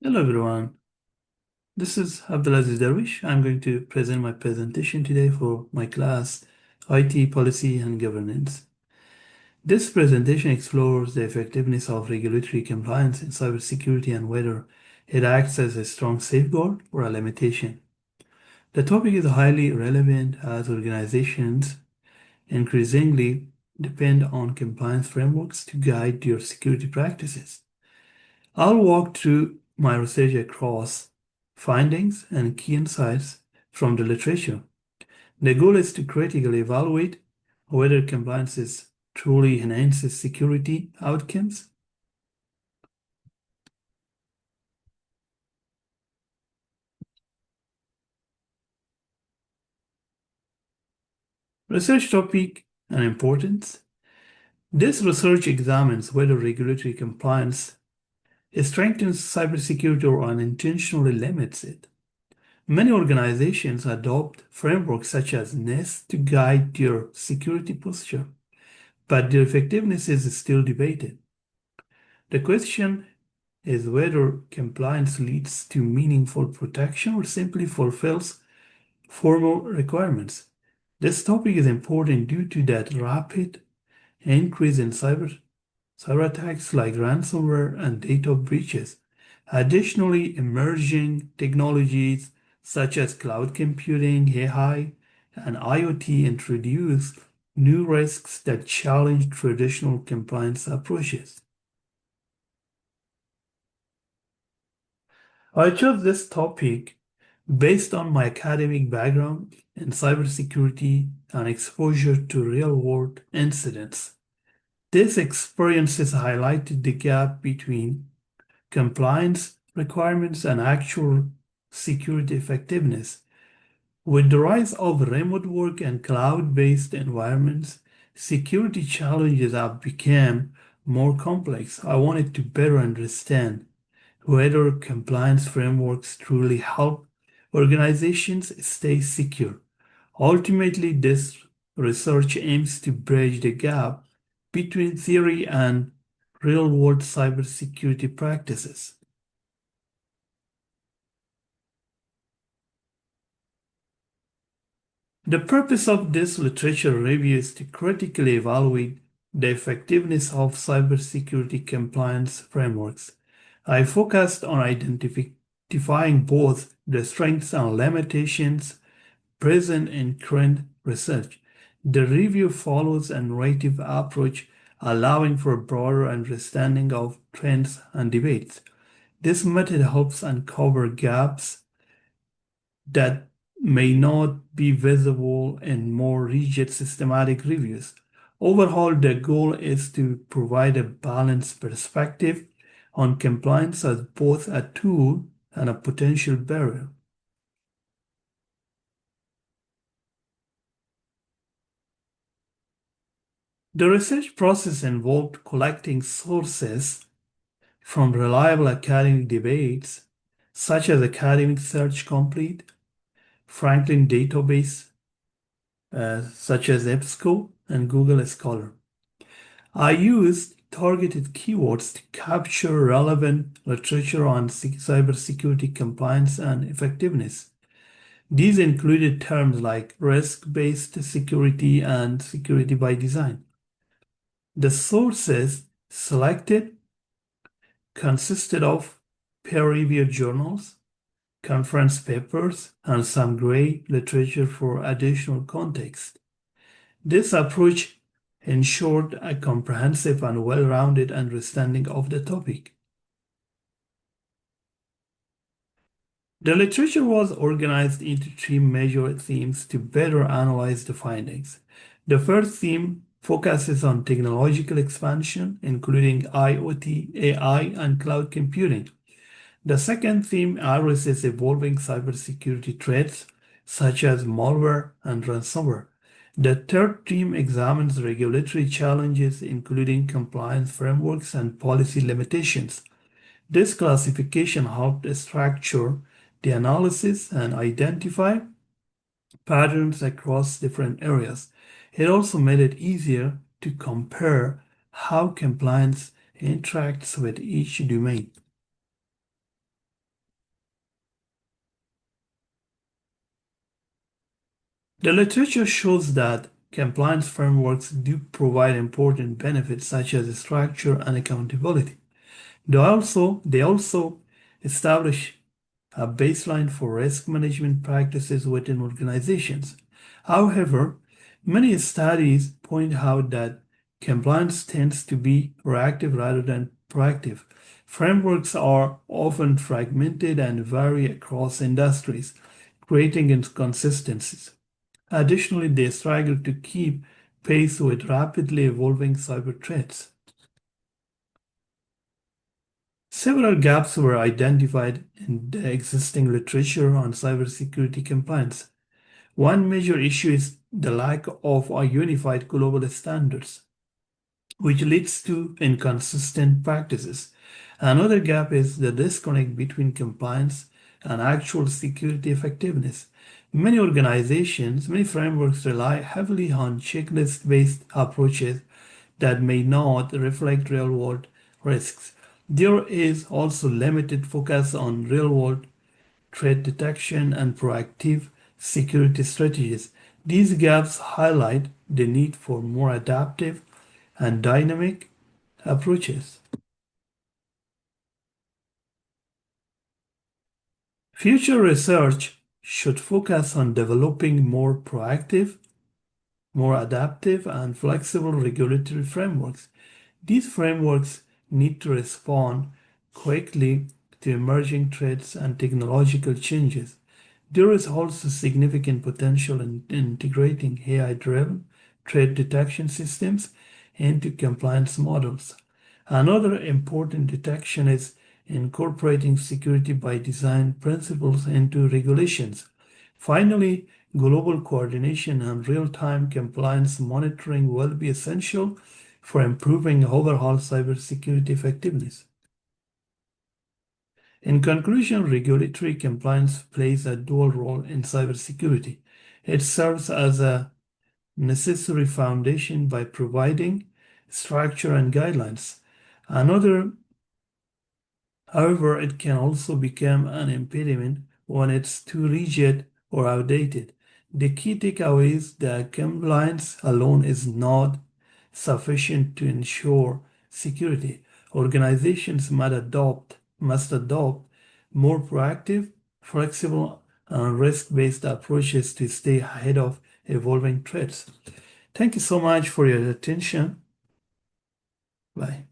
Hello everyone, this is Abdulaziz Darwish. I'm going to present my presentation today for my class IT Policy and Governance. This presentation explores the effectiveness of regulatory compliance in cybersecurity and whether it acts as a strong safeguard or a limitation. The topic is highly relevant as organizations increasingly depend on compliance frameworks to guide their security practices. I'll walk through my research across findings and key insights from the literature. The goal is to critically evaluate whether compliance truly enhances security outcomes. Research topic and importance. This research examines whether regulatory compliance strengthens cybersecurity or unintentionally limits it. Many organizations adopt frameworks such as NIST to guide their security posture, but their effectiveness is still debated. The question is whether compliance leads to meaningful protection or simply fulfills formal requirements. This topic is important due to that rapid increase in cyber attacks like ransomware and data breaches. Additionally, emerging technologies such as cloud computing, AI, and IoT introduce new risks that challenge traditional compliance approaches. I chose this topic based on my academic background in cybersecurity and exposure to real-world incidents. These experiences highlighted the gap between compliance requirements and actual security effectiveness. With the rise of remote work and cloud-based environments, security challenges have become more complex. I wanted to better understand whether compliance frameworks truly help organizations stay secure. Ultimately, this research aims to bridge the gap between theory and real-world cybersecurity practices. The purpose of this literature review is to critically evaluate the effectiveness of cybersecurity compliance frameworks. I focused on identifying both the strengths and limitations present in current research. The review follows a narrative approach, allowing for a broader understanding of trends and debates. This method helps uncover gaps that may not be visible in more rigid systematic reviews. Overall, the goal is to provide a balanced perspective on compliance as both a tool and a potential barrier. The research process involved collecting sources from reliable academic debates, such as Academic Search Complete, Franklin Database, such as EBSCO, and Google Scholar. I used targeted keywords to capture relevant literature on cybersecurity compliance and effectiveness. These included terms like risk-based security and security by design. The sources selected consisted of peer-reviewed journals, conference papers, and some gray literature for additional context. This approach ensured a comprehensive and well-rounded understanding of the topic. The literature was organized into three major themes to better analyze the findings. The first theme focuses on technological expansion, including IoT, AI, and cloud computing. The second theme addresses evolving cybersecurity threats such as malware and ransomware. The third theme examines regulatory challenges, including compliance frameworks and policy limitations. This classification helped structure the analysis and identify patterns across different areas. It also made it easier to compare how compliance interacts with each domain. The literature shows that compliance frameworks do provide important benefits such as structure and accountability. They also establish a baseline for risk management practices within organizations. However, many studies point out that compliance tends to be reactive rather than proactive. Frameworks are often fragmented and vary across industries, creating inconsistencies. Additionally, they struggle to keep pace with rapidly evolving cyber threats. Several gaps were identified in the existing literature on cybersecurity compliance. One major issue is the lack of a unified global standards, which leads to inconsistent practices. Another gap is the disconnect between compliance and actual security effectiveness. Many frameworks rely heavily on checklist-based approaches that may not reflect real-world risks. There is also limited focus on real-world threat detection and proactive security strategies. These gaps highlight the need for more adaptive and dynamic approaches. Future research should focus on developing more proactive, more adaptive, and flexible regulatory frameworks. These frameworks need to respond quickly to emerging threats and technological changes. There is also significant potential in integrating AI-driven threat detection systems into compliance models. Another important detection is incorporating security by design principles into regulations. Finally, global coordination and real-time compliance monitoring will be essential for improving overall cybersecurity effectiveness. In conclusion, regulatory compliance plays a dual role in cybersecurity. It serves as a necessary foundation by providing structure and guidelines. Another However, it can also become an impediment when it's too rigid or outdated. The key takeaway is that compliance alone is not sufficient to ensure security. Organizations must adopt more proactive, flexible, and risk-based approaches to stay ahead of evolving threats. Thank you so much for your attention. Bye.